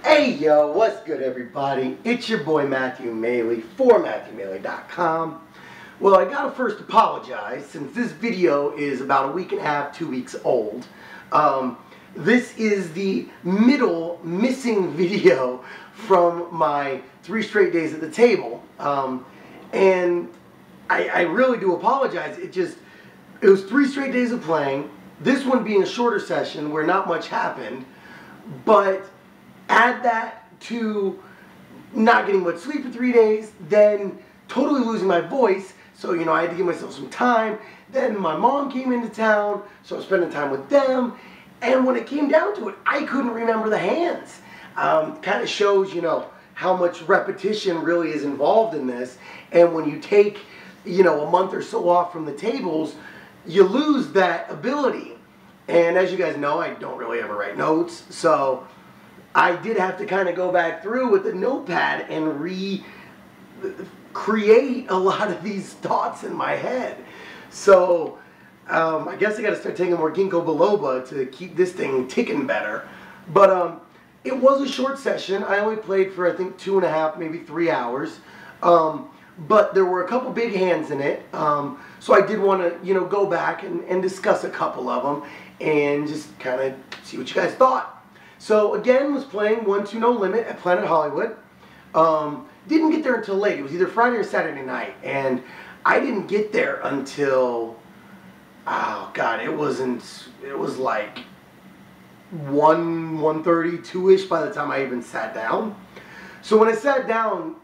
Hey yo, what's good everybody? It's your boy Matthew Maley for MatthewMaley.com. Well, I gotta first apologize since this video is about a week and a half, 2 weeks old. This is the middle missing video from my 3 straight days at the table. And I really do apologize. It was 3 straight days of playing. This one being a shorter session where not much happened, but add that to not getting much sleep for 3 days, then totally losing my voice, so I had to give myself some time. Then my mom came into town, so I was spending time with them, and when it came down to it, I couldn't remember the hands. Kind of shows, how much repetition really is involved in this, and when you take, a month or so off from the tables, you lose that ability. And as you guys know, I don't really ever write notes, so I did have to kind of go back through with the notepad and recreate a lot of these thoughts in my head. So I guess I got to start taking more ginkgo biloba to keep this thing ticking better. But it was a short session. I only played for I think 2.5, maybe 3 hours. But there were a couple big hands in it. So I did want to go back and discuss a couple of them and just kind of see what you guys thought. So again, was playing 1-2 No Limit at Planet Hollywood. Didn't get there until late. It was either Friday or Saturday night, and I didn't get there until, oh god, it was like 1:30, 2-ish by the time I even sat down. So when I sat down,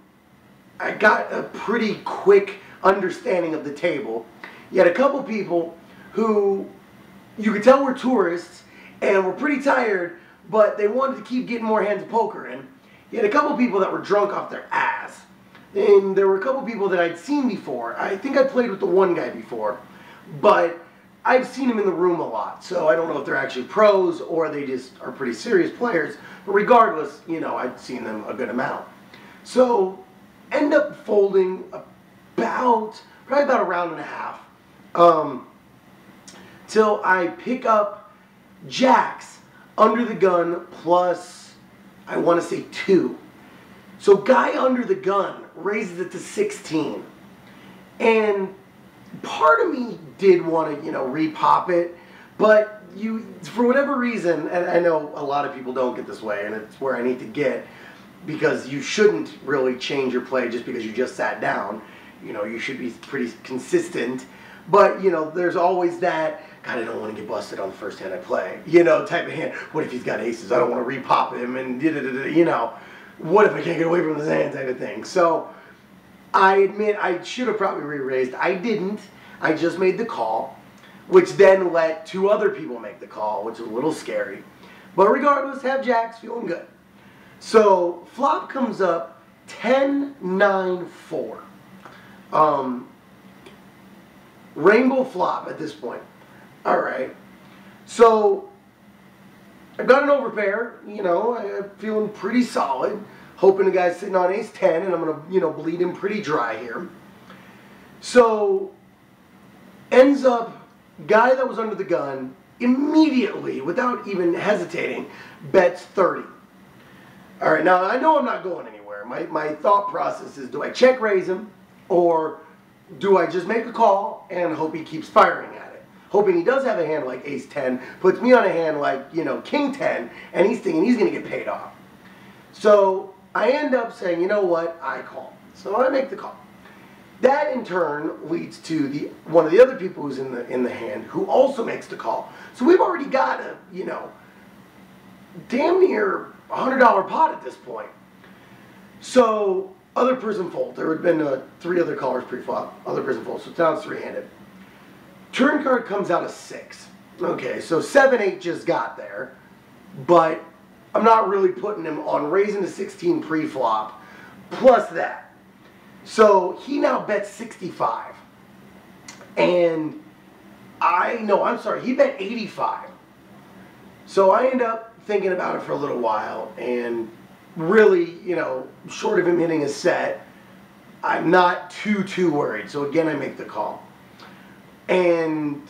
I got a pretty quick understanding of the table. You had a couple people who you could tell were tourists and were pretty tired, but they wanted to keep getting more hands of poker in. You had a couple people that were drunk off their ass. And there were a couple people that I'd seen before. I think I played with the one guy before, but I've seen him in the room a lot, so I don't know if they're actually pros or they just are pretty serious players. But regardless, I'd seen them a good amount. So end up folding probably about a round and a half, till I pick up jacks under the gun plus, I want to say 2. So guy under the gun raises it to 16. And part of me did want to, repop it, but for whatever reason, and I know a lot of people don't get this way, and it's where I need to get, because you shouldn't really change your play just because you just sat down. You should be pretty consistent. But, there's always that, God, I don't want to get busted on the first hand I play, type of hand. What if he's got aces? I don't want to repop him, and what if I can't get away from his hand type of thing. So I admit I should have probably re-raised. I didn't. I just made the call, which then let 2 other people make the call, which was a little scary. But regardless, have jacks, feeling good. So flop comes up 10-9-4. Rainbow flop at this point. Alright, so I've got an overpair, I'm feeling pretty solid, hoping the guy's sitting on ace 10, and I'm going to, bleed him pretty dry here. So, ends up, guy that was under the gun, immediately, without even hesitating, bets 30. Alright, now I know I'm not going anywhere. My thought process is, do I check raise him, or do I just make a call and hope he keeps firing at it? Hoping he does have a hand like ace 10, puts me on a hand like, king 10, and he's thinking he's going to get paid off. So I end up saying, you know what, I call. So I make the call. That in turn leads to one of the other people who's in the hand who also makes the call. So we've already got a, damn near $100 pot at this point. So other person folds. There had been 3 other callers pre-flop. Other person folds. So now it's 3-handed. Turn card comes out a 6. Okay, so 7-8 just got there, but I'm not really putting him on raising to 16 pre-flop plus that. So he now bets 65. And he bet 85. So I end up thinking about it for a little while, and really, short of him hitting a set, I'm not too worried. So again, I make the call. And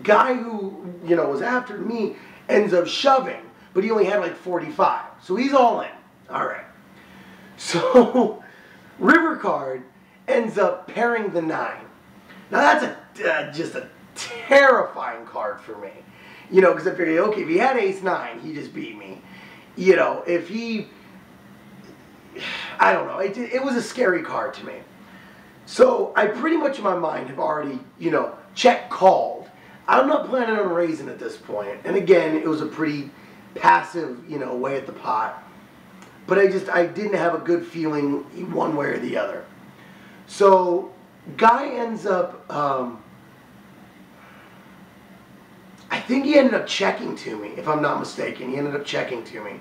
guy who, was after me ends up shoving. but he only had like 45. So he's all in. All right. So river card ends up pairing the 9. Now that's just a terrifying card for me. You know, because I figured, okay, if he had ace 9, he just beat me. You know, if he, I don't know, it was a scary card to me. So I pretty much in my mind have already, you know, check called. I'm not planning on raising at this point. And again, it was a pretty passive, you know, way at the pot. But I didn't have a good feeling one way or the other. So guy ends up, I think he ended up checking to me, if I'm not mistaken. He ended up checking to me.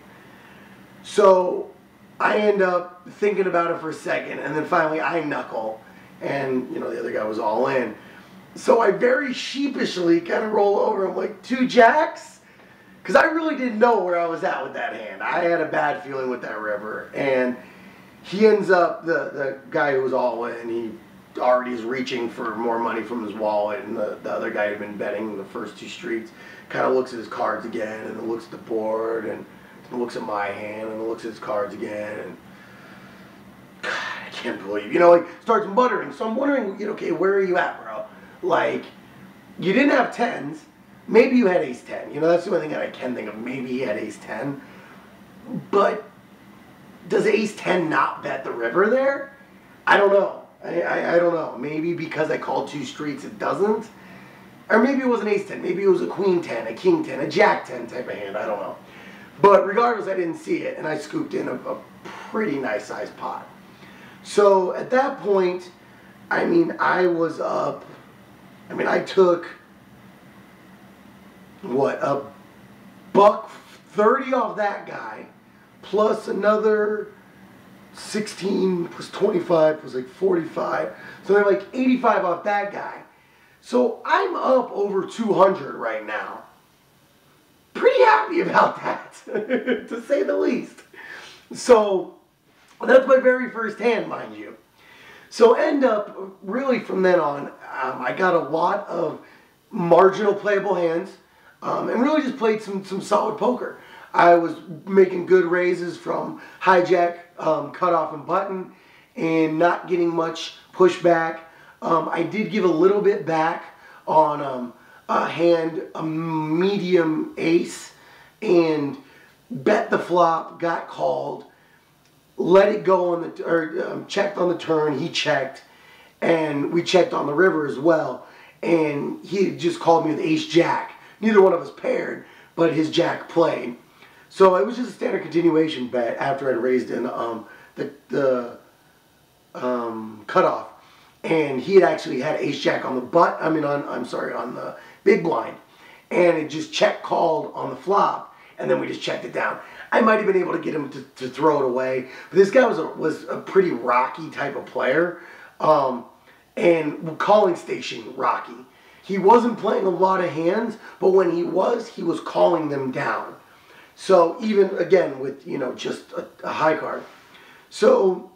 So I end up thinking about it for a second, and then finally I knuckle, and you know the other guy was all in. So I very sheepishly kind of roll over. I'm like, 2 jacks? Because I really didn't know where I was at with that hand. I had a bad feeling with that river, and he ends up, the guy who was all in, he already is reaching for more money from his wallet, and the other guy had been betting the first 2 streets, kind of looks at his cards again, and then looks at the board, and looks at my hand, and looks at his cards again, and God, I can't believe, you know, like, starts muttering. So I'm wondering, you know, okay, where are you at, bro? Like, you didn't have 10s, maybe you had ace 10, you know, that's the only thing that I can think of, maybe he had ace 10, but does ace 10 not bet the river there? I don't know. I don't know. Maybe because I called 2 streets it doesn't. Or maybe it was an ace 10. Maybe it was a queen 10, a king 10, a jack 10 type of hand. I don't know. But regardless, I didn't see it, and I scooped in a pretty nice sized pot. So at that point, I mean, I was up. I mean, I took, what, $1.30 off that guy, plus another 16 plus 25 was like 45. So they're like 85 off that guy. So I'm up over 200 right now. Pretty happy about that, to say the least. So that's my very first hand, mind you. So end up, really from then on, I got a lot of marginal playable hands, and really just played some solid poker. I was making good raises from hijack, cutoff, and button, and not getting much pushback. I did give a little bit back on a hand, a medium ace, and bet the flop, got called, let it go on the, or checked on the turn, he checked, and we checked on the river as well, and he just called me with ace jack. Neither one of us paired, but his jack played. So it was just a standard continuation bet after I'd raised in the cutoff, and he had actually had ace jack on the on the big blind, and it just check called on the flop, and then we just checked it down. I might have been able to get him to throw it away, but this guy was a pretty rocky type of player, and calling station rocky. He wasn't playing a lot of hands, but when he was calling them down. So even, again, with, you know, just a high card. So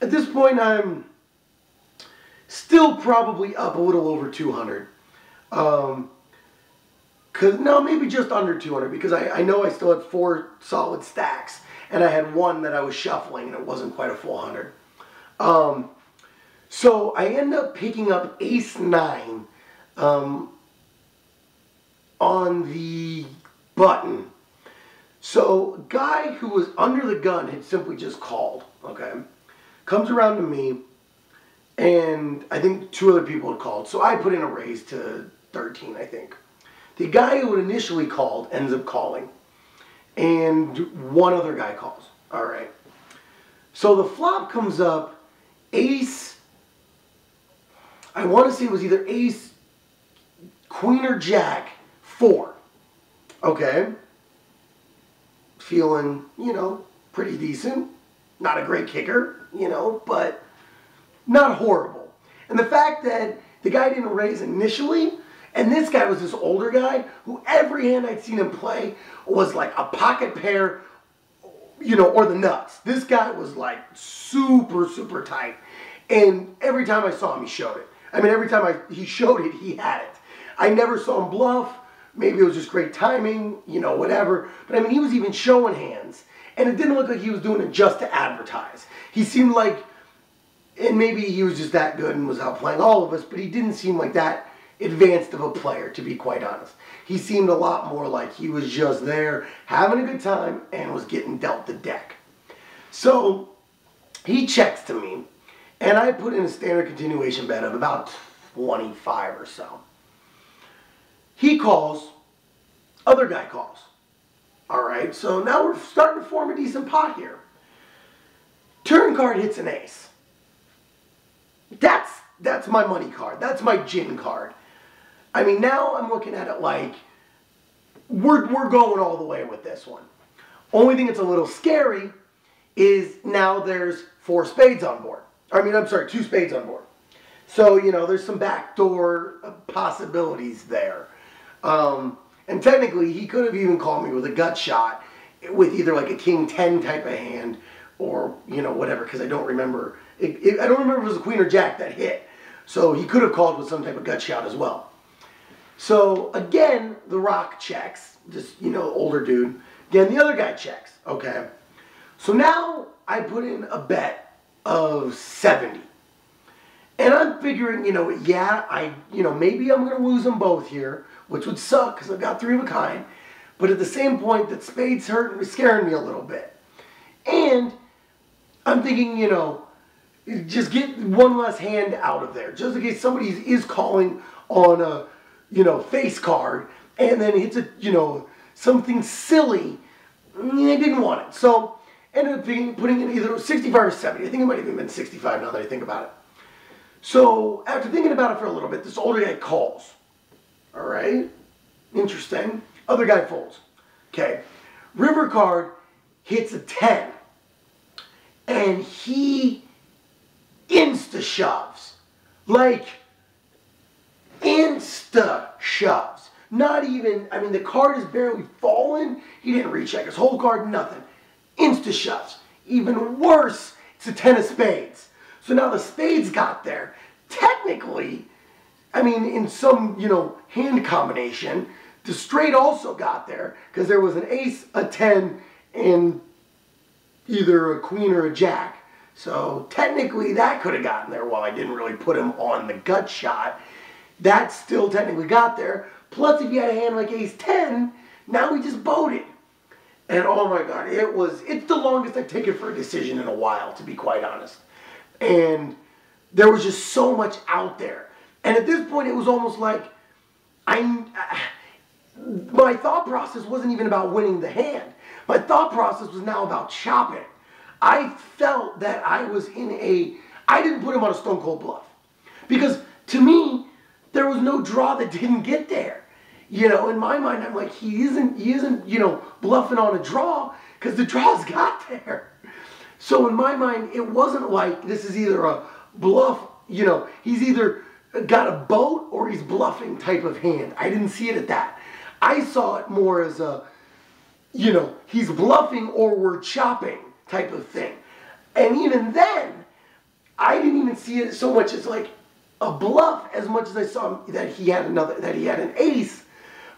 at this point, I'm still probably up a little over 200. No, maybe just under 200, because I know I still had 4 solid stacks, and I had 1 that I was shuffling, and it wasn't quite a full 100. So I end up picking up ace 9 on the button. So guy who was under the gun had simply just called, okay? Comes around to me, and I think 2 other people had called. So I put in a raise to 13, I think. The guy who had initially called ends up calling, and 1 other guy calls. All right. So the flop comes up, ace, I want to say it was either ace, queen, or jack, 4. Okay. Feeling, you know, pretty decent. Not a great kicker, you know, but not horrible. And the fact that the guy didn't raise initially, and this guy was this older guy who every hand I'd seen him play was like a pocket pair, you know, or the nuts. This guy was like super, super tight. And every time I saw him, he showed it. I mean, every time he showed it, he had it. I never saw him bluff, maybe it was just great timing, you know, whatever. But I mean, he was even showing hands. And it didn't look like he was doing it just to advertise. He seemed like, and maybe he was just that good and was outplaying all of us, but he didn't seem like that advanced of a player, to be quite honest. He seemed a lot more like he was just there having a good time and was getting dealt the deck. So he checks to me, and I put in a standard continuation bet of about 25 or so. He calls, other guy calls. All right, so now we're starting to form a decent pot here. Turn card hits an ace. That's my money card. That's my gin card. I mean, now I'm looking at it like we're going all the way with this one. Only thing that's a little scary is now there's 4 spades on board. I mean, I'm sorry, 2 spades on board. So, you know, there's some backdoor possibilities there. And technically, he could have even called me with a gut shot with either like a king 10 type of hand or, you know, whatever, because I don't remember. I don't remember if it was a queen or jack that hit. So he could have called with some type of gut shot as well. So again, the rock checks. Just, you know, older dude. Again, the other guy checks. Okay. So now I put in a bet of 70. And I'm figuring, you know, yeah, maybe I'm going to lose them both here, which would suck because I've got 3 of a kind. But at the same point, that spades scaring me a little bit. And I'm thinking, you know, just get one less hand out of there, just in case somebody is calling on a, you know, face card and then hits a, you know, something silly. I didn't want it. So ended up putting in either 65 or 70. I think it might have even been 65 now that I think about it. So after thinking about it for a little bit, this older guy calls. All right. Interesting. Other guy folds. Okay. River card hits a 10. And he insta-shoves. Like, insta-shoves. Not even, I mean, the card is barely fallen. He didn't recheck his whole card, nothing. Insta-shoves. Even worse, it's a 10 of spades. So now the spades got there. Technically, I mean, in some, you know, hand combination, the straight also got there because there was an ace, a 10, and either a queen or a jack. So technically that could have gotten there while I didn't really put him on the gut shot. That still technically got there. Plus if you had a hand like ace 10, now we just boated. And oh my God, it's the longest I've taken for a decision in a while, to be quite honest. And there was just so much out there. And at this point it was almost like my thought process wasn't even about winning the hand. My thought process was now about chopping. I felt that I was I didn't put him on a stone cold bluff. Because to me, there was no draw that didn't get there. You know, in my mind, I'm like, he isn't, you know, bluffing on a draw because the draws got there. So in my mind, it wasn't like this is either a bluff, you know, he's either got a boat or he's bluffing type of hand. I didn't see it at that. I saw it more as a, you know, he's bluffing or we're chopping type of thing. And even then, I didn't even see it so much as like a bluff as much as I saw that he had an ace,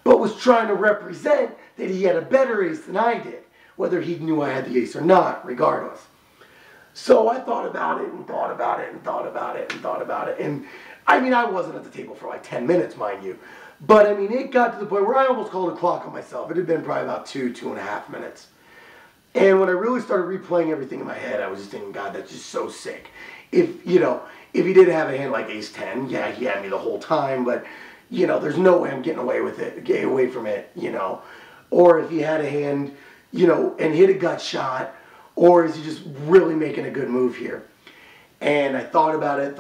but was trying to represent that he had a better ace than I did, whether he knew I had the ace or not, regardless. So I thought about it and thought about it and thought about it and thought about it. And I mean, I wasn't at the table for like 10 minutes, mind you. But I mean, it got to the point where I almost called a clock on myself. It had been probably about 2.5 minutes. And when I really started replaying everything in my head, I was just thinking, God, that's just so sick. If, you know, if he did have a hand like ace 10, yeah, he had me the whole time, but, you know, there's no way I'm getting away with it, get away from it, you know. Or if he had a hand, you know, and hit a gut shot, or is he just really making a good move here? And I thought about it,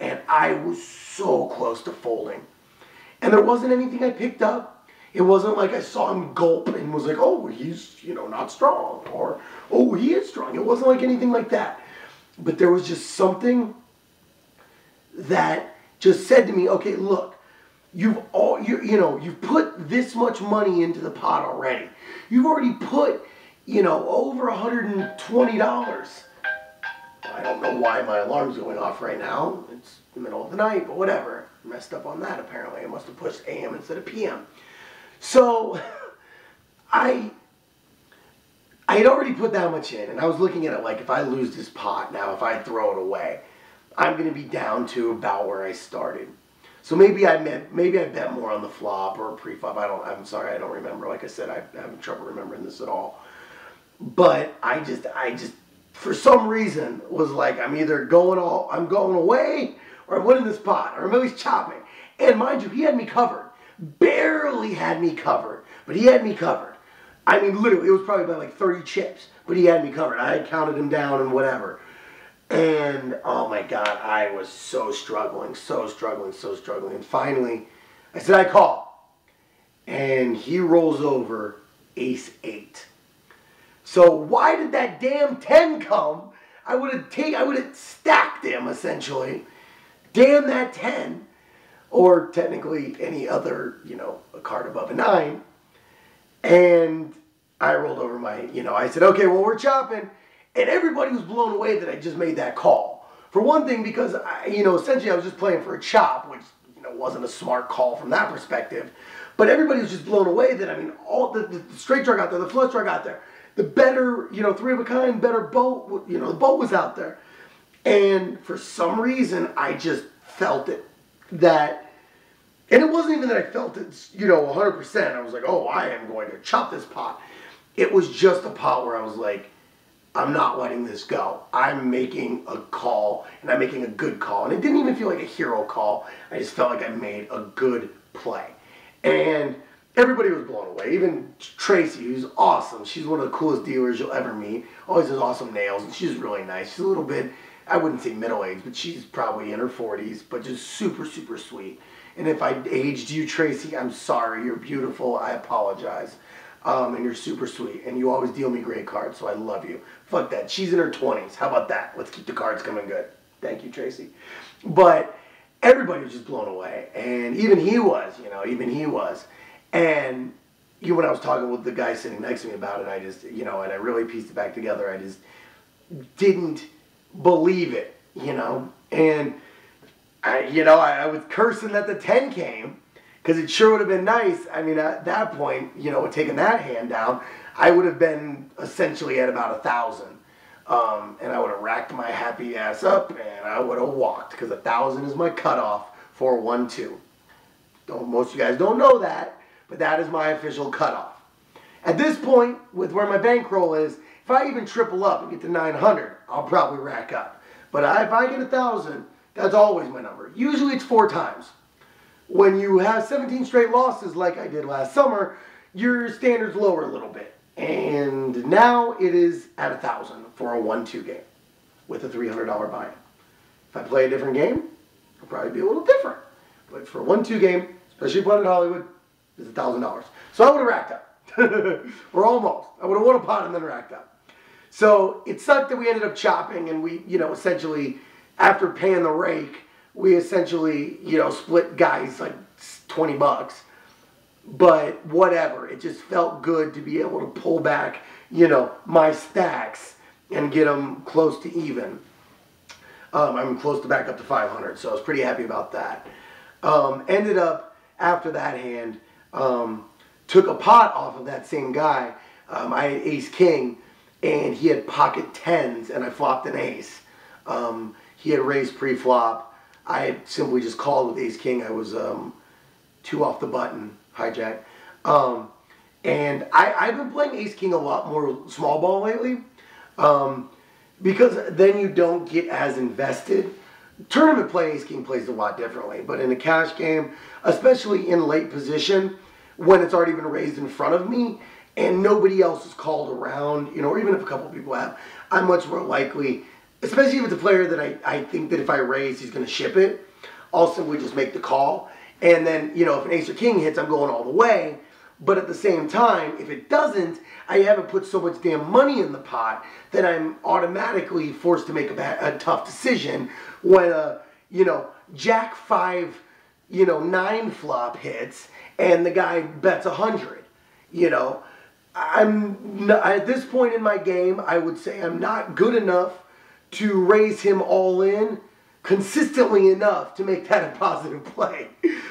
and I was so close to folding. And there wasn't anything I picked up. It wasn't like I saw him gulp and was like, oh, he's, you know, not strong, or, oh, he is strong. It wasn't like anything like that. But there was just something that just said to me, okay, look, you've put this much money into the pot already. You've already put, you know, over $120. I don't know why my alarm's going off right now. It's the middle of the night, but whatever. I messed up on that apparently. I must have pushed AM instead of PM. So I had already put that much in, and I was looking at it like, if I lose this pot now, if I throw it away, I'm going to be down to about where I started. So maybe I bet more on the flop or pre-flop. I'm sorry, I don't remember. Like I said, I'm having trouble remembering this at all. But I just for some reason was like, I'm going away, or I'm winning this pot, or I'm at least chopping. And mind you, he had me covered. Barely had me covered, but he had me covered. I mean, literally, it was probably about like 30 chips, but he had me covered. I had counted him down and whatever. And, oh my God, I was so struggling. And finally, I said, I call. And he rolls over ace-8. So why did that damn 10 come? I would have stacked him, essentially. Damn that 10. Or technically any other, a card above a 9. And I rolled over my, I said, okay, well, we're chopping. And everybody was blown away that I just made that call. For one thing, because, essentially I was just playing for a chop, which, wasn't a smart call from that perspective. But everybody was just blown away that, all the straight draw got there, the flush draw got there. The better, 3 of a kind, better boat, the boat was out there. And for some reason, I just felt it. And it wasn't even that I felt it, 100%. I was like, oh, I am going to chop this pot. It was just a pot where I was like, I'm not letting this go. I'm making a call, and I'm making a good call. And it didn't even feel like a hero call. I just felt like I made a good play. And everybody was blown away. Even Tracy, who's awesome. She's one of the coolest dealers you'll ever meet. Always has awesome nails, and she's really nice. She's a little bit, I wouldn't say middle-aged, but she's probably in her 40s, but just super, super sweet. And if I aged you, Tracy, I'm sorry. You're beautiful. I apologize. And you're super sweet. And you always deal me great cards, so I love you. Fuck that. She's in her 20s. How about that? Let's keep the cards coming good. Thank you, Tracy. But everybody was just blown away. And even he was, And when I was talking with the guy sitting next to me about it, I just, and I really pieced it back together. I just didn't believe it, And I was cursing that the 10 came, because it sure would have been nice. At that point, taking that hand down, I would have been essentially at about 1,000. And I would have racked my happy ass up, and I would have walked, because 1,000 is my cutoff for 1-2. Most of you guys don't know that, but that is my official cutoff. At this point, with where my bankroll is, if I even triple up and get to 900, I'll probably rack up. But if I get 1,000, that's always my number. Usually it's 4 times. When you have 17 straight losses like I did last summer, your standards lower a little bit. And now it is at 1,000 for a 1-2 game with a $300 buy-in. If I play a different game, it'll probably be a little different. But for a 1-2 game, especially Planet Hollywood, it's $1,000. So I would have racked up. Or almost. I would have won a pot and then racked up. So it sucked that we ended up chopping, and we, essentially, after paying the rake, we essentially, split guys like 20 bucks. But whatever. It just felt good to be able to pull back, my stacks and get them close to even. I'm close to back up to 500, so I was pretty happy about that. Ended up, after that hand, took a pot off of that same guy. I had ace-king, and he had pocket 10s, and I flopped an ace. He had raised pre-flop. I had simply just called with ace-king. I was 2 off the button, hijack. And I've been playing ace-king a lot more small ball lately, because then you don't get as invested. Tournament play, ace-king plays a lot differently, but in a cash game, especially in late position, when it's already been raised in front of me, and nobody else is called around, or even if a couple people have, I'm much more likely, especially if it's a player that I think that if I raise, he's going to ship it, I'll simply just make the call. And then, if an ace or king hits, I'm going all the way. But at the same time, if it doesn't, I haven't put so much damn money in the pot that I'm automatically forced to make a tough decision when a, jack 5, 9 flop hits and the guy bets 100. At this point in my game, I would say I'm not good enough to raise him all in consistently enough to make that a positive play.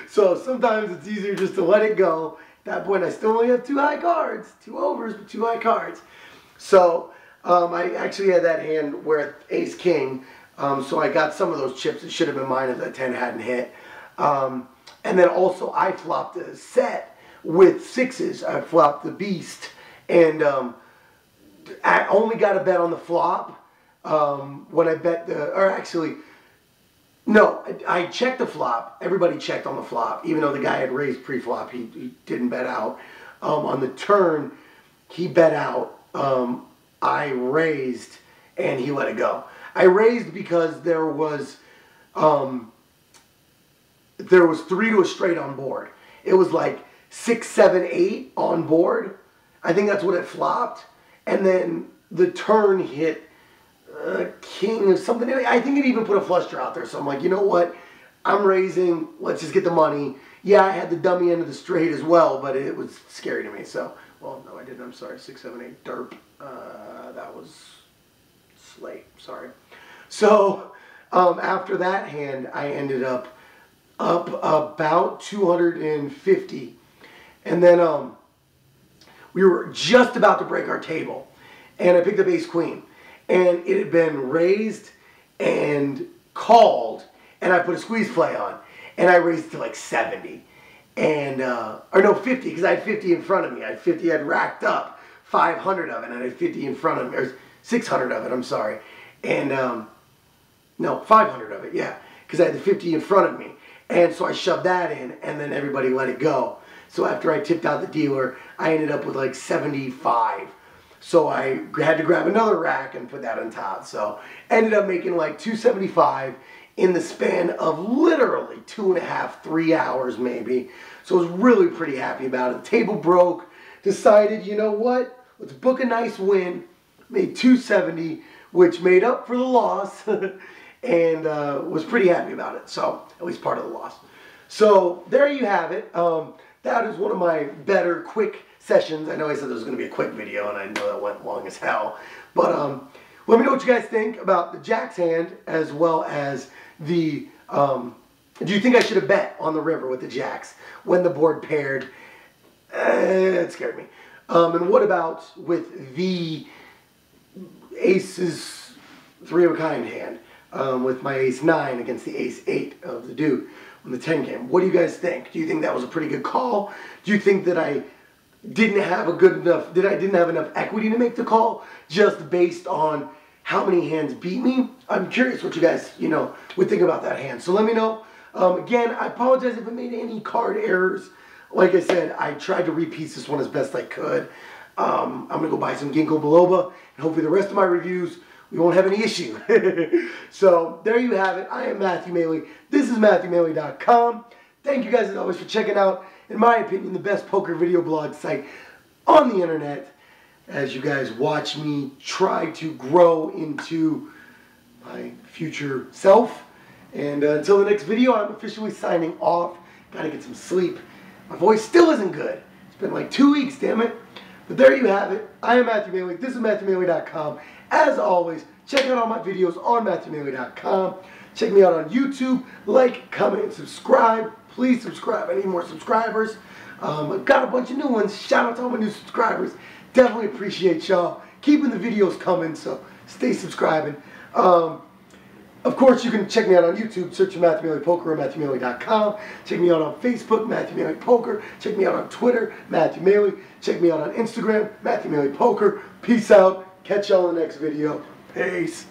So sometimes it's easier just to let it go At that point, I still only have 2 high cards, 2 overs, but 2 high cards. So I actually had that hand where ace king. So I got some of those chips that should have been mine if that 10 hadn't hit. And then also I flopped a set with 6s. I flopped the beast, and I only got a bet on the flop when I bet no, I checked the flop. Everybody checked on the flop. Even though the guy had raised pre-flop, he didn't bet out. On the turn, he bet out. I raised, and he let it go. I raised because there was 3 to a straight on board. It was like 6, 7, 8 on board. I think that's what it flopped. And then the turn hit king or something. I think it even put a flush draw out there. So I'm like, you know what? I'm raising. Let's just get the money. Yeah, I had the dummy end of the straight as well, but it was scary to me. So, well, no, I didn't. I'm sorry. 6, 7, 8 derp. That was slate. Sorry. So after that hand, I ended up about 250, and then we were just about to break our table, and I picked up ace queen, and it had been raised and called, and I put a squeeze play on, and I raised it to like 70, and or no, 50, because I had 50 in front of me. I had 50. I'd racked up 500 of it, and I had 50 in front of me, or 600 of it. I'm sorry, and no, 500 of it, yeah, because I had the 50 in front of me. And so I shoved that in, and then everybody let it go. So after I tipped out the dealer, I ended up with like 75. So I had to grab another rack and put that on top. So ended up making like 275 in the span of literally 2.5, 3 hours maybe. So I was really pretty happy about it. The table broke, decided, you know what, let's book a nice win. Made 270, which made up for the loss. And was pretty happy about it. So, at least part of the loss. So, there you have it. That is one of my better quick sessions. I know I said there was going to be a quick video, and I know that went long as hell. But let me know what you guys think about the Jack's hand, as well as the, do you think I should have bet on the river with the Jacks when the board paired? It scared me. And what about with the aces 3 of a kind hand? With my ace 9 against the ace 8 of the dude when the 10 came. What do you guys think? Do you think that was a pretty good call? Do you think that I didn't have didn't have enough equity to make the call just based on how many hands beat me? I'm curious what you guys, would think about that hand. So let me know. Again, I apologize if I made any card errors. Like I said, I tried to repiece this one as best I could. I'm going to go buy some ginkgo biloba, and hopefully the rest of my reviews we won't have any issue. So, there you have it. I am Matthew Maley. This is MatthewMaley.com. Thank you guys as always for checking out, in my opinion, the best poker video blog site on the internet. As you guys watch me try to grow into my future self. And until the next video, I'm officially signing off. Gotta get some sleep. My voice still isn't good. It's been like 2 weeks, damn it. But there you have it. I am Matthew Maley. This is MatthewMaley.com. As always, check out all my videos on MatthewMaley.com. Check me out on YouTube. Like, comment, and subscribe. Please subscribe. I need more subscribers. I've got a bunch of new ones. Shout out to all my new subscribers. Definitely appreciate y'all keeping the videos coming, so stay subscribing. Of course, you can check me out on YouTube. Search for Matthew Maley Poker or MatthewMaley.com. Check me out on Facebook, Matthew Maley Poker. Check me out on Twitter, Matthew Maley. Check me out on Instagram, Matthew Maley Poker. Peace out. Catch y'all in the next video. Peace.